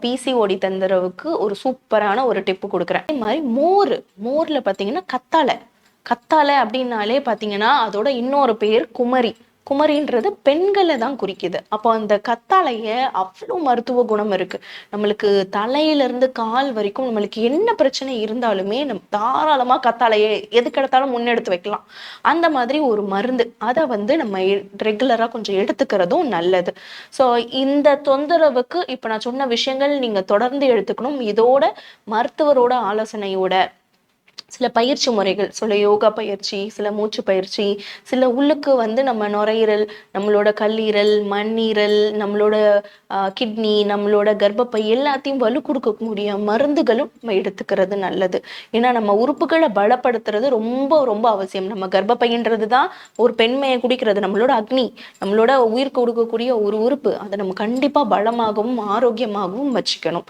PCOD தொந்தரவுக்கு ஒரு சூப்பரான ஒரு டிப்பு கொடுக்குறேன். அதே மாதிரி மோர்ல பார்த்தீங்கன்னா கத்தாழை அப்படின்னாலே பார்த்தீங்கன்னா அதோட இன்னொரு பேர் குமரி. குமரின்றது பெண்களை தான் குறிக்குது. அப்போ அந்த கத்தாழைய அவ்வளோ மருத்துவ குணம் இருக்கு. நம்மளுக்கு தலையிலிருந்து கால் வரைக்கும் நம்மளுக்கு என்ன பிரச்சனை இருந்தாலுமே தாராளமா கத்தாழையை எதுக்கெடுத்தாலும் முன்னெடுத்து வைக்கலாம். அந்த மாதிரி ஒரு மருந்து. அதை நம்ம ரெகுலரா கொஞ்சம் எடுத்துக்கிறதும் நல்லது. ஸோ இந்த தொந்தரவுக்கு இப்ப நான் சொன்ன விஷயங்கள் நீங்க தொடர்ந்து எடுத்துக்கணும். இதோட மருத்துவரோட ஆலோசனையோட சில பயிற்சி முறைகள், சில யோகா பயிற்சி, சில மூச்சு பயிற்சி, சில உள்ளுக்கு நம்ம நுரையீரல், நம்மளோட கல்லீரல், மண்ணீரல், நம்மளோட கிட்னி, நம்மளோட கர்ப்பப்பை எல்லாத்தையும் வலு கொடுக்கக்கூடிய மருந்துகளும் நம்ம எடுத்துக்கிறது நல்லது. ஏன்னா நம்ம உறுப்புகளை பலப்படுத்துறது ரொம்ப ரொம்ப அவசியம். நம்ம கர்ப்பப்பைன்றது தான் ஒரு பெண்மையை குடிக்கிறது, நம்மளோட அக்னி, நம்மளோட உயிர் கொடுக்கக்கூடிய ஒரு உறுப்பு. அதை நம்ம கண்டிப்பா பலமாகவும் ஆரோக்கியமாகவும் வச்சுக்கணும்.